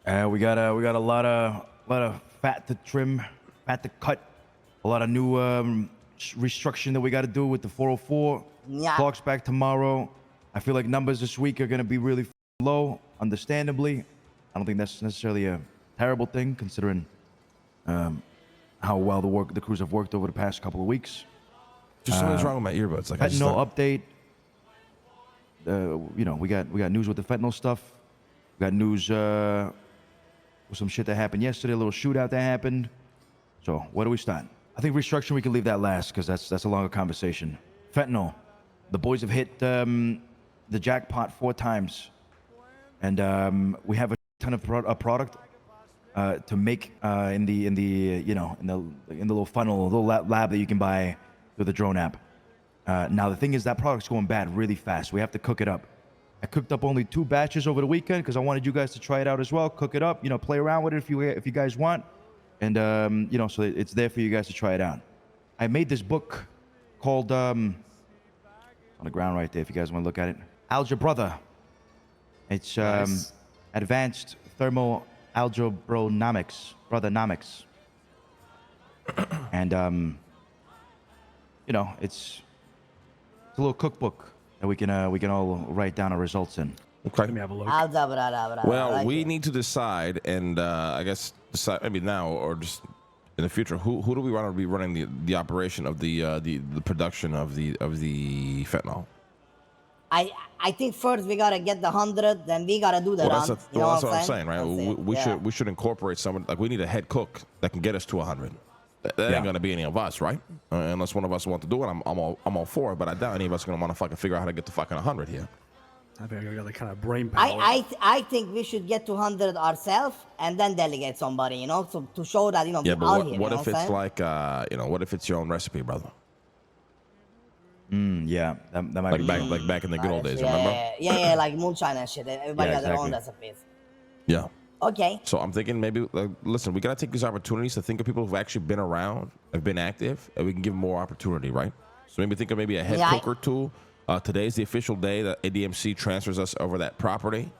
We got a lot of fat to trim, fat to cut, a lot of new restructuring that we got to do with the 404. Yeah. Clock's back tomorrow. I feel like numbers this week are going to be really low, understandably. I don't think that's necessarily a terrible thing, considering how well the crews have worked over the past couple of weeks. Just something's wrong with my earbuds. Like fentanyl update. You know, we got news with the fentanyl stuff. We got news with some shit that happened yesterday, a little shootout that happened. So where do we start? I think restructuring, we can leave that last because that's a longer conversation. Fentanyl. The boys have hit the jackpot 4 times, and we have a ton of product to make in the little funnel, little lab that you can buy through the drone app. Now the thing is that product's going bad really fast. We have to cook it up. I cooked up only 2 batches over the weekend because I wanted you guys to try it out as well. Cook it up, you know, play around with it if you guys want, and you know, so it's there for you guys to try it out. I made this book called on the ground right there if you guys want to look at it. Algebra. It's Nice. Advanced Thermal Algebronomics, brothernomics, and you know, it's a little cookbook that we can all write down our results in. Okay. Let me have a look. Algebra. Well, we need to decide, and I guess decide maybe now or just in the future. Who do we want to be running the operation of the production of the fentanyl? I think first we gotta get the 100, then we gotta do the Well, run. that's You know what what I'm saying, right? We should incorporate someone. Like, we need a head cook that can get us to 100. That ain't gonna be any of us, right? Unless one of us want to do it, I'm all for it. But I doubt any of us are gonna want to fucking figure out how to get to fucking 100 here. I think I got the kind of brain power. I think we should get to 100 ourselves and then delegate somebody, you know, so to show that, you know, Yeah, we but are what, here. what you know if what I'm it's saying? like, what if it's your own recipe, brother? Yeah, that might be Like back in the good old days, remember? Yeah, like moonshine and shit. Everybody Yeah, got their own exactly. recipes. Yeah. Okay. So I'm thinking maybe, like, listen, we gotta take these opportunities to think of people who've actually been around, have been active, and we can give them more opportunity, right? So maybe think of maybe a head cook or two. Today's the official day that ADMC transfers us over that property,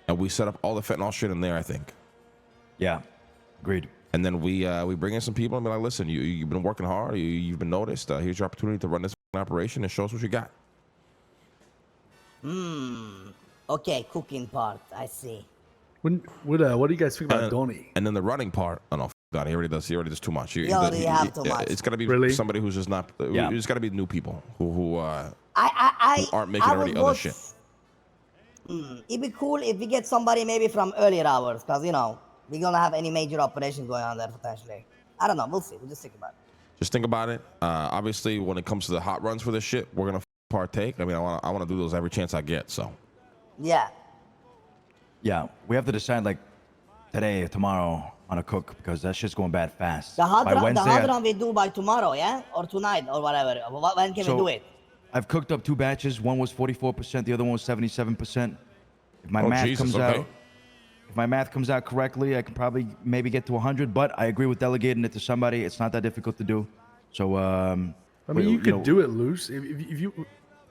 and we set up all the fentanyl shit in there, I think. Yeah, agreed. And then we bring in some people and be like, listen, you've been working hard, you've been noticed. Here's your opportunity to run this operation and show us what you got. Okay, cooking part. I see. What do you guys think about Donnie? And then the running part, oh no, God, he already does too much. He already have too much. It's gotta be Really? somebody who's just not. Yeah. It's gotta be new people who I aren't making would already other vote- shit. It'd be cool if we get somebody maybe from earlier hours, because, you know, we're going to have any major operations going on there potentially. I don't know. We'll see. We'll just think about it. Just think about it. Obviously, when it comes to the hot runs for this shit, we're gonna partake. I mean, I want to do those every chance I get. So Yeah. Yeah, we have to decide like today or tomorrow on a cook because that shit's going bad fast. The hard By run, Wednesday, we do by tomorrow, yeah? Or tonight, or whatever. When can we do it? I've cooked up 2 batches. One was 44%, the other one was 77%. If my math Jesus, comes okay. out, if my math comes out correctly, I can probably maybe get to 100. But I agree with delegating it to somebody. It's not that difficult to do. So I mean, you could do it loose if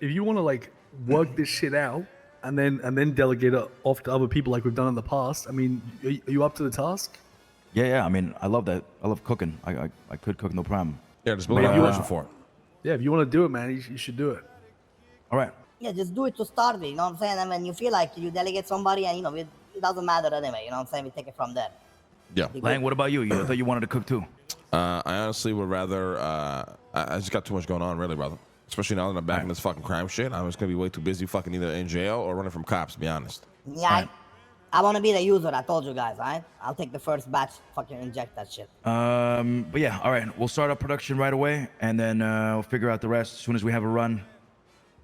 you want to like work this shit out and then delegate it off to other people like we've done in the past. I mean, are you up to the task? Yeah. I mean, I love that. I love cooking. I could cook, no problem. yeah, just build But, an operation for it. Yeah, if you want to do it, man, you should do it. All right. Yeah, just do it to start with, you know what I'm saying? And when you feel like you delegate somebody and, you know, it doesn't matter anyway, you know what I'm saying? We take it from there. Yeah. Lang, what about you? I thought you wanted to cook too. I honestly would rather. I just got too much going on, really, brother. Especially now that I'm back in this fucking crime shit. I'm just gonna be way too busy, fucking either in jail or running from cops. To be honest. Yeah, I want to be the user, I told you guys, alright? I'll take the first batch, fucking inject that shit. But yeah, all right. We'll start our production right away, and then we'll figure out the rest. As soon as we have a run,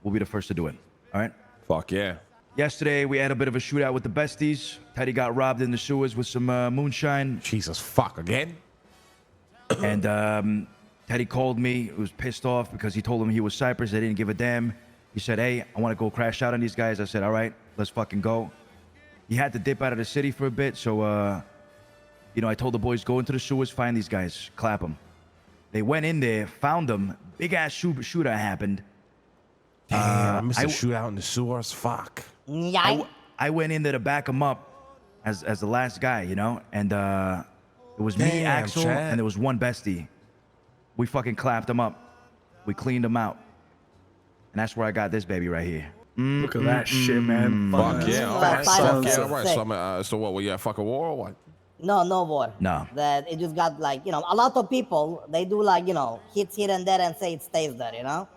we'll be the first to do it. All right? Fuck yeah. Yesterday, we had a bit of a shootout with the besties. Teddy got robbed in the sewers with some moonshine. Jesus fuck again. And Teddy called me. He was pissed off because he told him he was Cypress. They didn't give a damn. He said, hey, I want to go crash out on these guys. I said, all right, let's fucking go. He had to dip out of the city for a bit. So, you know, I told the boys, go into the sewers, find these guys, clap them. They went in there, found them. Big-ass shootout happened. Damn, I missed a shootout in the sewers. Fuck. Yeah, I went in there to back them up. as the last guy, you know, and it was me, Damn, Axel, Chad. and there was one bestie. We fucking clapped him up. We cleaned him out, and that's where I got this baby right here. Look at that shit, man. Fuck yeah, all right. Fat Fuck yeah, size. all right. So what? Were you at fucking war or what? No war. No. That it just got like, you know, a lot of people, they do like, you know, hits here and there and say it stays there, you know?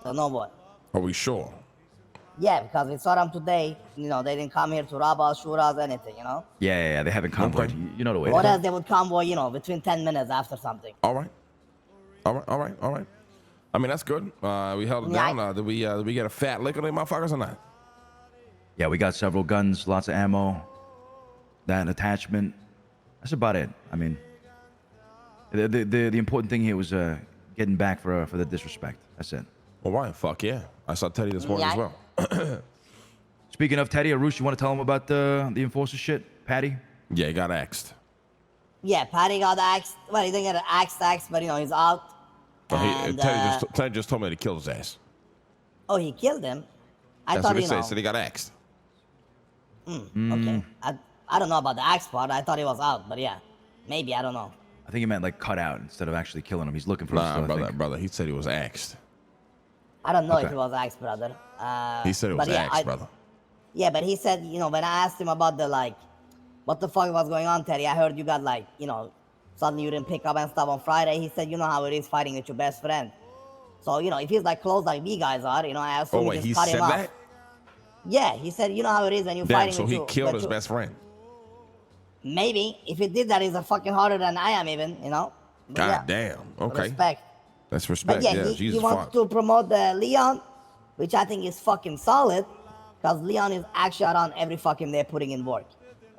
So no war. Are we sure? Yeah, because we saw them today, you know, they didn't come here to rob us, shoot us, anything, you know? Yeah, they haven't convoyed. Okay. You know the way. Or it is. else they would convoy, you know, between 10 minutes after something. All right. I mean, that's good. We held it Yeah. down. Did we get a fat lick on them motherfuckers or not? Yeah, we got several guns, lots of ammo, that an attachment. That's about it. I mean, the important thing here was getting back for the disrespect. That's it. All right. Fuck yeah. I saw Teddy this morning as Yeah. well. Speaking of Teddy, Arush, you want to tell him about the enforcer shit, Patty? Yeah, he got axed. Yeah, Patty got axed. Well, he didn't get axed, but, you know, he's out. But And, Teddy just told me to kill his ass. oh, he killed him? I That's thought, what he you said. know. Said he got axed. Okay. I don't know about the axe part. I thought he was out, but yeah. Maybe, I don't know. I think he meant like cut out instead of actually killing him. He's looking for us Nah, still, I think. brother. He said he was axed. I don't know if Okay. he was axed, brother. He said it was but yeah, axed, brother. Yeah, but he said, you know, when I asked him about the, like, what the fuck was going on, Teddy, I heard you got, like, you know, suddenly you didn't pick up and stuff on Friday. He said, you know how it is fighting with your best friend. So, you know, if he's, like, close like we guys are, you know, I assume Oh you wait, just he cut said him off. that. Yeah, he said, you know how it is when you're Damn. fighting So with he your... killed with his your- best friend. Maybe. If he did that, he's a fucking harder than I am even, you know? But God yeah, damn. Okay. Respect. That's But respect. yeah, Yeah. he Jesus wants fuck. to promote Leon, which I think is fucking solid, because Leon is actually around every fucking day putting in work,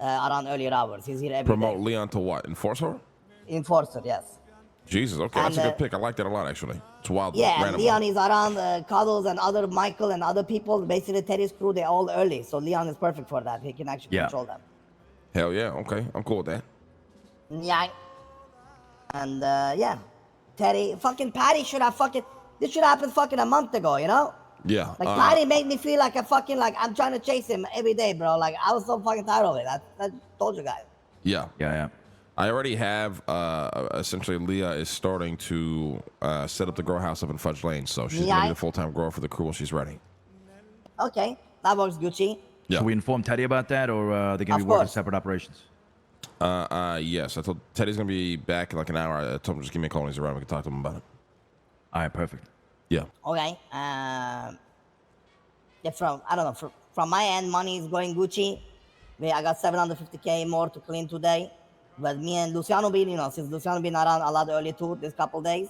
around earlier hours. He's here every Promote day. Leon to what? Enforce her? Enforcer, yes. Jesus. Okay, that's a And, good pick. I like that a lot actually. It's wild. Yeah, and random. Leon is around Cuddles and other Michael and other people. Basically, Teddy's crew, they're all early. So Leon is perfect for that. He can actually Yeah. control them. Hell yeah. Okay, I'm cool with that. Yeah. And yeah. Teddy, fucking Patty should have fucking... This should happen fucking a month ago, you know? Yeah. Like, Patty made me feel like a fucking, like, I'm trying to chase him every day, bro. Like, I was so fucking tired of it. I told you guys. Yeah. Yeah. I already have, essentially, Leah is starting to set up the grow house up in Fudge Lane, so she's going to Yeah. be the full-time grower for the crew when she's ready. Okay, that works, Gucci. Yeah. Should we inform Teddy about that, or they're going Of to be working course. separate operations? Yes. I told Teddy's going to be back in like an hour. I told him just give me a call when he's around. We can talk to him about it. All right, perfect. Yeah. Okay, yeah, I don't know, from my end, money is going Gucci. I got 750K more to clean today. But me and Luciano been, you know, since Luciano been around a lot early too, this couple days,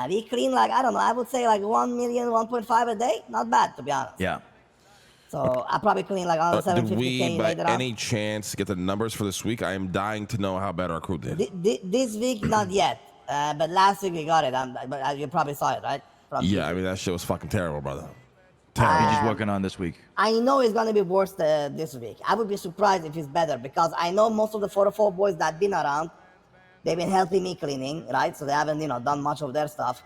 we clean like, I don't know, I would say like 1 million, 1.5 a day. Not bad, to be honest. Yeah. So I probably clean like another Did 750K we, by later on. any chance, get the numbers for this week? I am dying to know how bad our crew did. This week, not yet. But last week we got it. But you probably saw it, right? From Yeah, TV. I mean, that shit was fucking terrible, brother. What Terrible. are you just working on this week? I know it's gonna be worse this week. I would be surprised if it's better because I know most of the 404 boys that been around, they've been helping me cleaning, right? So they haven't, you know, done much of their stuff.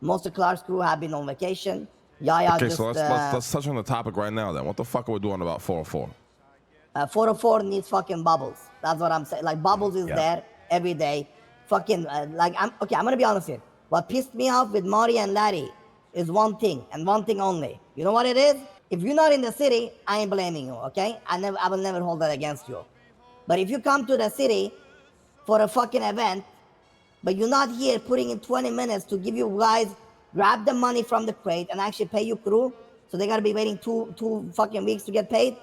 Most of Clark's crew have been on vacation. Yaya Okay, just so let's touch on the topic right now then. What the fuck are we doing about 404? 404 needs fucking Bubbles. That's what I'm saying. Like Bubbles is Yeah. there every day. Fucking I'm gonna be honest here. What pissed me off with Mari and Larry is one thing and one thing only. You know what it is? If you're not in the city, I ain't blaming you, okay? I will never hold that against you. But if you come to the city for a fucking event, but you're not here putting in 20 minutes to give you guys, grab the money from the crate and actually pay your crew, so they gotta be waiting two fucking weeks to get paid,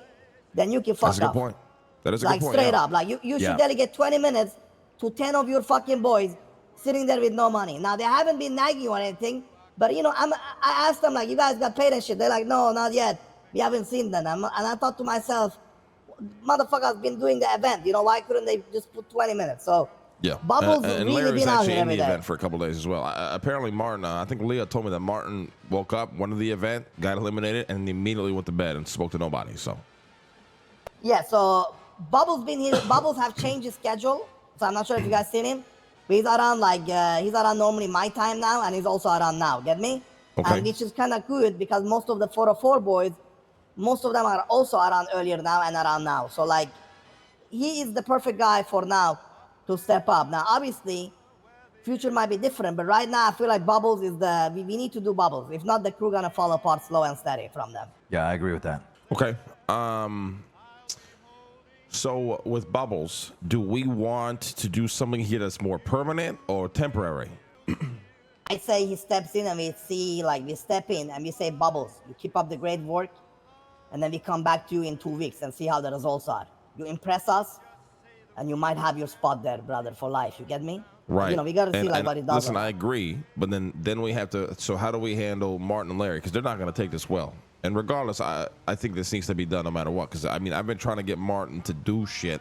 then you can fuck That's a good up. point. That is a Like good point. straight yeah. up, like you Yeah. should delegate 20 minutes to 10 of your fucking boys sitting there with no money. Now they haven't been nagging you or anything, but you know, I asked them like, you guys got paid and shit. They're like, no, not yet. We haven't seen them. And I thought to myself, motherfuckers been doing the event. You know, why couldn't they just put 20 minutes? So Yeah. Bubbles and really Larry was been out actually here in the every day. event for a couple days as well. Apparently, Martin, I think Leah told me that Martin woke up, went to the event, got eliminated, and immediately went to bed and spoke to nobody. So, Yeah, so Bubbles been here. Bubbles have changed his schedule. So I'm not sure if you guys seen him. But he's around he's around normally my time now, and he's also around now. Get me? Okay. And which is kind of good because most of the 404 boys, most of them are also around earlier now and around now. So like, he is the perfect guy for now to step up. Now, obviously, future might be different, but right now I feel like Bubbles is we need to do Bubbles. If not, the crew gonna fall apart slow and steady from them. Yeah, I agree with that. Okay. So with Bubbles, do we want to do something here that's more permanent or temporary? I say he steps in and we step in and we say, Bubbles, you keep up the great work, and then we come back to you in 2 weeks and see how the results are. You impress us, and you might have your spot there, brother, for life. You get me? Right. You know, we got to see like what he does. Listen, I agree, but then we have to. So how do we handle Martin and Larry? Because they're not going to take this well. And regardless, I think this needs to be done no matter what. Because I mean, I've been trying to get Martin to do shit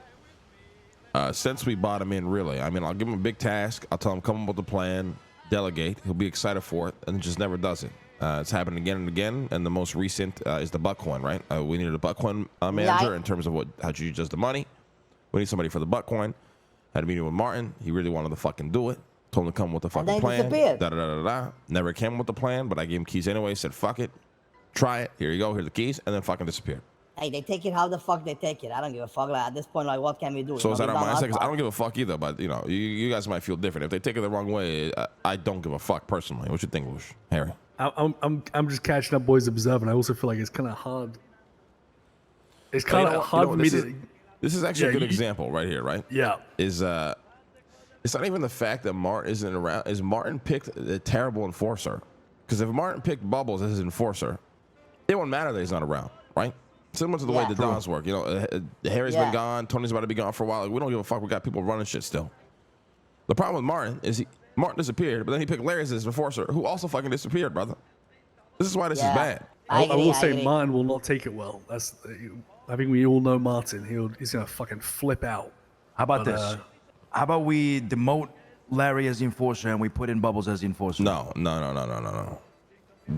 since we bought him in. Really, I mean, I'll give him a big task. I'll tell him come up with a plan, delegate. He'll be excited for it, and just never does it. It's happened again and again. And the most recent is the Buckcoin, right? We needed a Buckcoin manager in terms of how you does the money. We need somebody for the Buckcoin. Had a meeting with Martin. He really wanted to fucking do it. Told him to come with the fucking plan. Never came with the plan, but I gave him keys anyway. Said, fuck it. Try it. Here you go. Here's the keys. And then fucking disappeared. Hey, they take it how the fuck they take it. I don't give a fuck. Like, at this point, like, what can we do? So is that our mindset? 'Cause I don't give a fuck either, but, you know, you guys might feel different. If they take it the wrong way, I don't give a fuck personally. What you think, Lush? Harry? I'm just catching up, boys, observing. I also feel like it's kind of hard. It's kind of hard for me to... This is actually a good example right here, right? Yeah. It's not even the fact that Martin isn't around. Is Martin picked a terrible enforcer? Because if Martin picked Bubbles as his enforcer, it won't matter that he's not around, right? Similar to the way the Dons work. You know, Harry's been gone. Tony's about to be gone for a while. Like, we don't give a fuck. We got people running shit still. The problem with Martin is Martin disappeared, but then he picked Larry as his enforcer, who also fucking disappeared, brother. This is why this is bad. I will say Martin will not take it well. I think we all know Martin. He's gonna fucking flip out. How about this? How about we demote Larry as the enforcer and we put in Bubbles as the enforcer? No.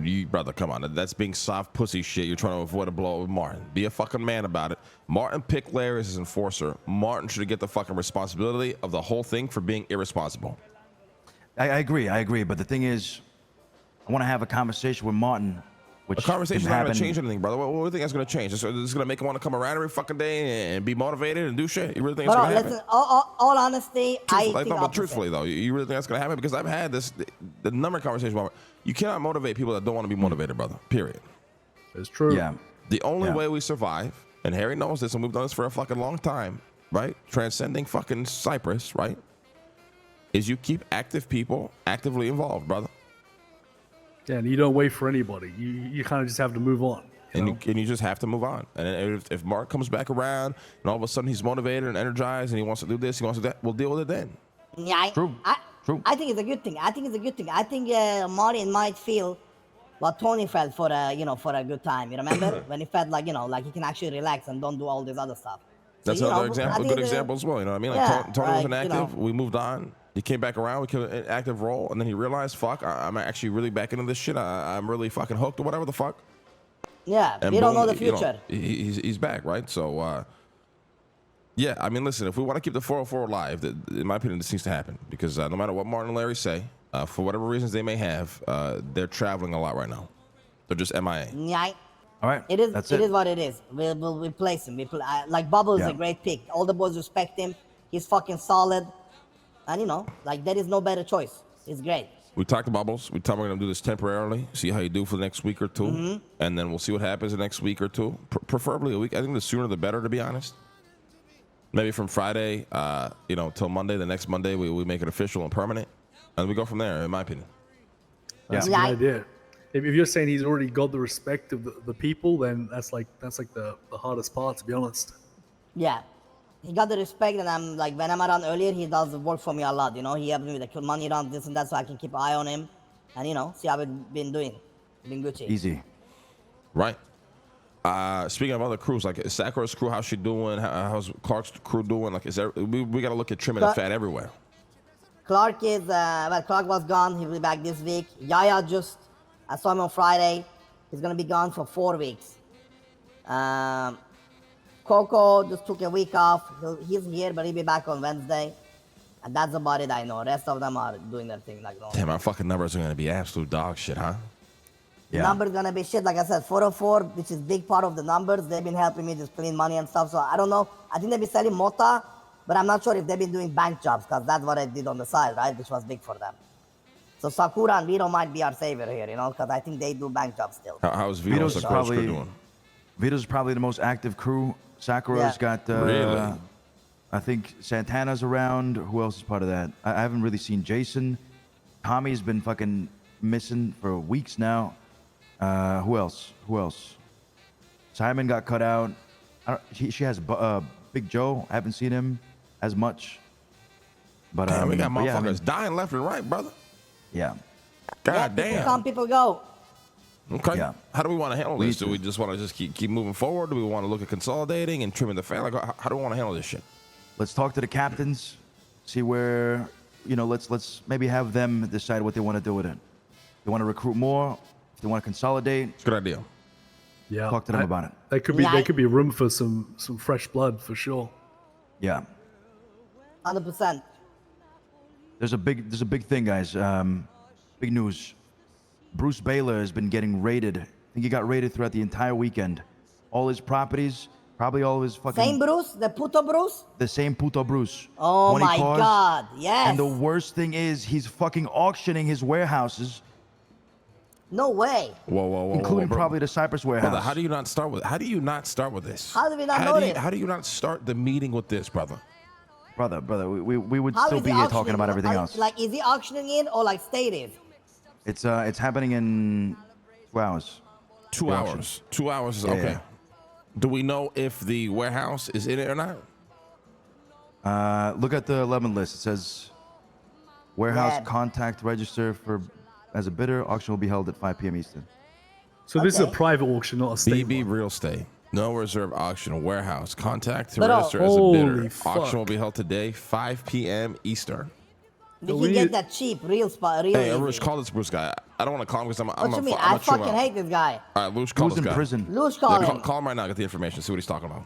You, brother, come on. That's being soft pussy shit. You're trying to avoid a blow with Martin. Be a fucking man about it. Martin picked Larry as his enforcer. Martin should get the fucking responsibility of the whole thing for being irresponsible. I agree. But the thing is, I want to have a conversation with Martin. The conversation's not going to change anything, brother. What do you think that's going to change? It's going to make him want to come around every fucking day and be motivated and do shit? You really think it's going to happen? Listen, all honesty, I think but truthfully, though, you really think that's going to happen? Because I've had the number of conversations about you cannot motivate people that don't want to be motivated, brother. Period. It's true. Yeah. The only way we survive, and Harry knows this, and we've done this for a fucking long time, right? Transcending fucking Cyprus, right? Is you keep active people actively involved, brother. Yeah, and you don't wait for anybody. You kind of just have to move on. And you just have to move on. And if Mark comes back around and all of a sudden he's motivated and energized and he wants to do this, he wants to do that, we'll deal with it then. Yeah, True. I think it's a good thing. I think Martin might feel what Tony felt for a good time. You remember when he felt like he can actually relax and don't do all this other stuff. That's another example, a good example as well. You know what I mean? Like Tony was inactive. We moved on. He came back around, we took an active role, and then he realized, fuck, I'm actually really back into this shit. I'm really fucking hooked or whatever the fuck. Yeah, and we don't know the future. He's back, right? So, yeah, I mean, listen, if we want to keep the 404 alive, in my opinion, this needs to happen. Because no matter what Martin and Larry say, for whatever reasons they may have, they're traveling a lot right now. They're just MIA. Yeah. All right. It is what it is. We'll replace him. Like Bubble is a great pick. All the boys respect him. He's fucking solid. And there is no better choice. It's great. We talked to Bubbles. We tell him we're going to do this temporarily, see how you do for the next week or two. Mm-hmm. And then we'll see what happens the next week or two. Preferably a week. I think the sooner the better, to be honest. Maybe from Friday, till Monday. The next Monday, we make it official and permanent. And we go from there, in my opinion. That's a good idea. If you're saying he's already got the respect of the people, then that's like the hardest part, to be honest. Yeah. He got the respect, and I'm like, when I'm around earlier, he does work for me a lot. He helps me with the money around this and that, so I can keep an eye on him, and see how it's been doing. Been Gucci. Easy. Right. Speaking of other crews, like Sakura's crew, how's she doing? How's Clark's crew doing? Like, we got to look at trimming the fat everywhere. Clark is Clark was gone. He'll be back this week. Yaya I saw him on Friday. He's gonna be gone for 4 weeks. Coco just took a week off. He's here, but he'll be back on Wednesday. And that's about it I know. Rest of them are doing their thing like normal. Damn, our fucking numbers are going to be absolute dog shit, huh? Yeah. Numbers gonna be shit. Like I said, 404, which is big part of the numbers. They've been helping me just clean money and stuff. So I don't know. I think they've been selling Mota, but I'm not sure if they've been doing bank jobs because that's what I did on the side, right? Which was big for them. So Sakura and Vito might be our savior here, you know, because I think they do bank jobs still. How's Vito's Sakura's crew doing? Vito's probably the most active crew. Sakura's got really? I think Santana's around. Who else is part of that? I haven't really seen Jason. Tommy's been fucking missing for weeks now. Who else? Simon got cut out. She has Big Joe. I haven't seen him as much. But we got motherfuckers yeah, I mean, dying left and right, brother. Yeah. God People damn. come, people go. Okay. Yeah. How do we want to handle this? Do we just want to just keep moving forward? Do we want to look at consolidating and trimming the fan? Like, how do we want to handle this shit? Let's talk to the captains. See where, you know, let's maybe have them decide what they want to do with it. They want to recruit more. If they want to consolidate, It's a good idea. Yeah. talk to them about it. There could be room for some fresh blood for sure. Yeah. 100%. There's a big thing, guys. Big news. Bruce Baylor has been getting raided. I think he got raided throughout the entire weekend. All his properties, probably all of his fucking... Same Bruce? The puto Bruce? The same puto Bruce. Oh 20 my cars. God, yes. And the worst thing is he's fucking auctioning his warehouses, No way. Whoa, including bro. probably the Cypress warehouse. Brother, how do you not start with this? How do you not start know this? How do you not start the meeting with this, brother? Brother, we would How still is be he here auctioning talking about it? everything else. Like, is he auctioning it or like stated? It's happening in 2 hours. 2 The hours. auction. 2 hours is Yeah, okay. yeah. Do we know if the warehouse is in it or not? Look at the 11 list. It says warehouse Red. contact register for as a bidder. Auction will be held at 5 p.m. Eastern. So this is a Okay. private auction, not a state BB one. Real Estate. No reserve auction. Warehouse. Contact to But, register as a holy bidder. fuck. Auction will be held today, 5 p.m. Eastern. We we can get need- that cheap, real spot, real Hey, easy. Rich, call this Bruce guy. I don't want to call him because I'm What a you mean? I'm I a true fucking out. hate this guy. All right, Luce, call Who's this in guy. prison? Luce Yeah, calling. call him right now. Get the information. See what he's talking about.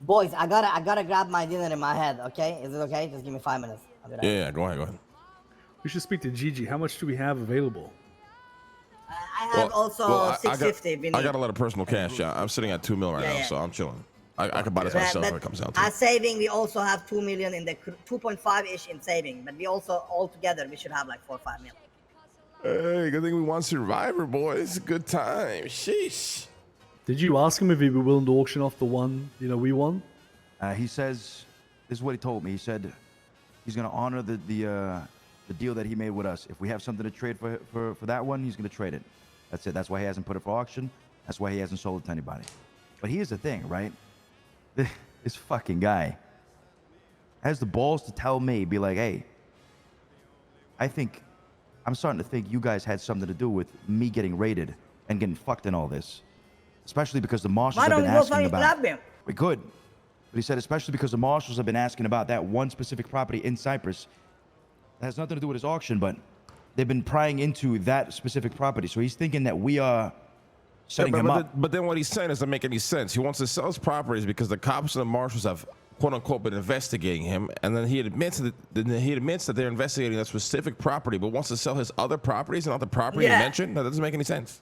Boys, I gotta grab my dinner in my head, okay? Is it okay? Just give me 5 minutes. I'll be right Yeah, go ahead. We should speak to Gigi. How much do we have available? I have also 650 if you need. I got a lot of personal cash. Yeah, I'm sitting at $2 million right Yeah, now, yeah. so I'm chilling. I can buy this myself when it comes down to as it. saving, we also have 2 million in the 2.5-ish in saving, but we also all together we should have like 4 or 5 million. Hey, good thing we won Survivor, boys. Good time. Sheesh. Did you ask him if he'd be willing to auction off the one, we won? He says, this is what he told me. He said he's going to honor the deal that he made with us. If we have something to trade for that one, he's going to trade it. That's it. That's why he hasn't put it for auction. That's why he hasn't sold it to anybody. But here's the thing, right? This fucking guy has the balls to tell me, be like, hey, I'm starting to think you guys had something to do with me getting raided and getting fucked in all this. Especially because the marshals Why have don't been we go asking fucking about. grab him? We could. But he said, especially because the marshals have been asking about that one specific property in Cyprus. That has nothing to do with his auction, but they've been prying into that specific property. So he's thinking that we are setting him up. But then what he's saying doesn't make any sense. He wants to sell his properties because the cops and the marshals have quote unquote been investigating him, and then he admits that they're investigating that specific property, but wants to sell his other properties and not the property he mentioned. That doesn't make any sense.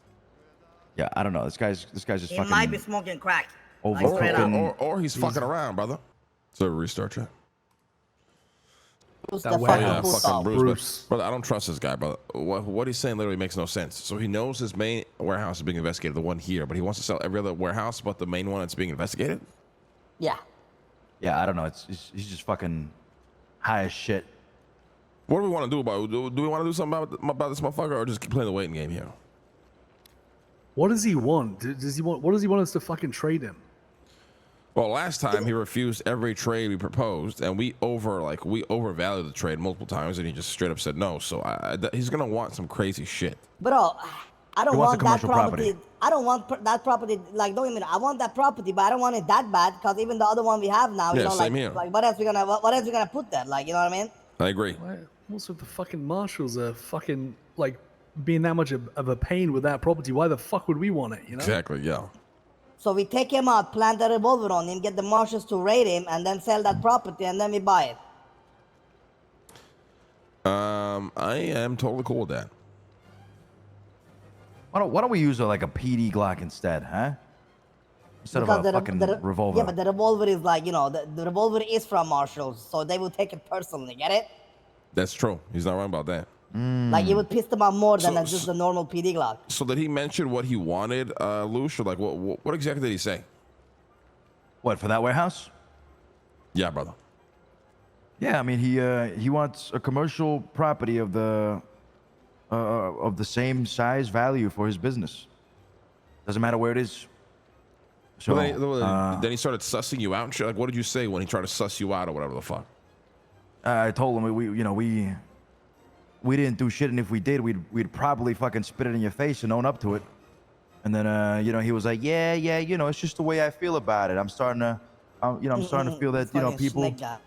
Yeah, I don't know. This guy's just He fucking might be smoking crack. over Like, straight fucking- up. Or he's fucking around, brother. So restart chat. Who's That the way- fucking Yeah, puto? fucking Bruce. Bruce. Brother, I don't trust this guy, brother. What he's saying literally makes no sense. So he knows his main warehouse is being investigated, the one here, but he wants to sell every other warehouse but the main one that's being investigated? Yeah. Yeah, I don't know. He's just fucking high as shit. What do we want to do about it? Do we want to do something about this motherfucker or just keep playing the waiting game here? What does he want? What does he want us to fucking trade him? Well, last time he refused every trade we proposed, and we overvalued the trade multiple times, and he just straight up said no. So he's gonna want some crazy shit. Bro, I don't He wants want a that commercial property. property. I don't want that property. Like, don't get me wrong. I want that property, but I don't want it that bad because even the other one we have now, Yeah, same like, here. like what else we gonna put there? Like, you know what I mean? I agree. Why? What's with the fucking marshals are fucking like being that much of a pain with that property? Why the fuck would we want it? Exactly. Yeah. So we take him out, plant a revolver on him, get the marshals to raid him, and then sell that property, and then we buy it. I am totally cool with that. Why don't we use like a PD Glock instead, huh? Instead Because of a fucking revolver. Yeah, but the revolver is like, you know, the revolver is from marshals, so they will take it personally. Get it? That's true. He's not wrong about that. Like it would piss them off more than So- just the normal PD Glock. So did he mention what he wanted, Lush, or like what exactly did he say? What, for that warehouse? Yeah, brother. Yeah, I mean he wants a commercial property of the same size value for his business. Doesn't matter where it is. So Then he started sussing you out and shit. Like, what did you say when he tried to suss you out or whatever the fuck? I told him we didn't do shit, and if we did, we'd probably fucking spit it in your face and own up to it. And then he was like, yeah, it's just the way I feel about it. I'm starting to feel that Fucking people snake guy.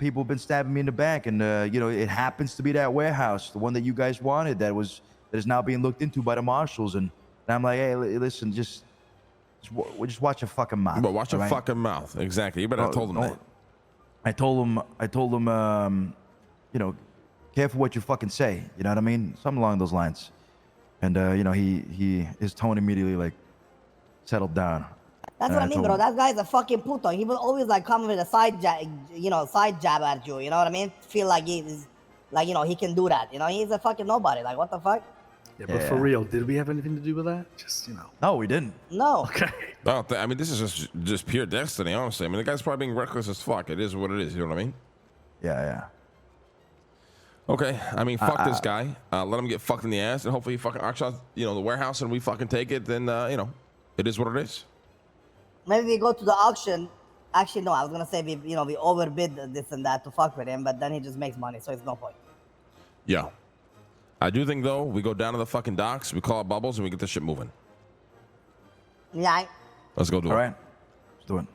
have been stabbing me in the back, and it happens to be that warehouse, the one that you guys wanted, that is now being looked into by the marshals. And I'm like, hey, listen, just watch your fucking mouth. But watch your right? fucking mouth. Exactly. You better have told him that. I told him, careful what you fucking say. You know what I mean? Something along those lines. And his tone immediately like settled down. That's what I mean, bro. That guy's a fucking puto. He will always like come with a side jab at you. You know what I mean? Feel like he's like, he can do that. He's a fucking nobody. Like, what the fuck? Yeah, but for real, did we have anything to do with that? Just, No, we didn't. No. Okay. I mean, this is just pure destiny, honestly. I mean, the guy's probably being reckless as fuck. It is what it is. You know what I mean? Yeah. Okay. I mean, fuck this guy. Let him get fucked in the ass, and hopefully he fucking auctions, the warehouse, and we fucking take it. Then, it is what it is. Maybe we go to the auction. Actually, no. I was gonna say we overbid this and that to fuck with him, but then he just makes money, so it's no point. Yeah. I do think, though, we go down to the fucking docks, we call it Bubbles, and we get this shit moving. Yeah. Let's go do it. All right. Let's do it.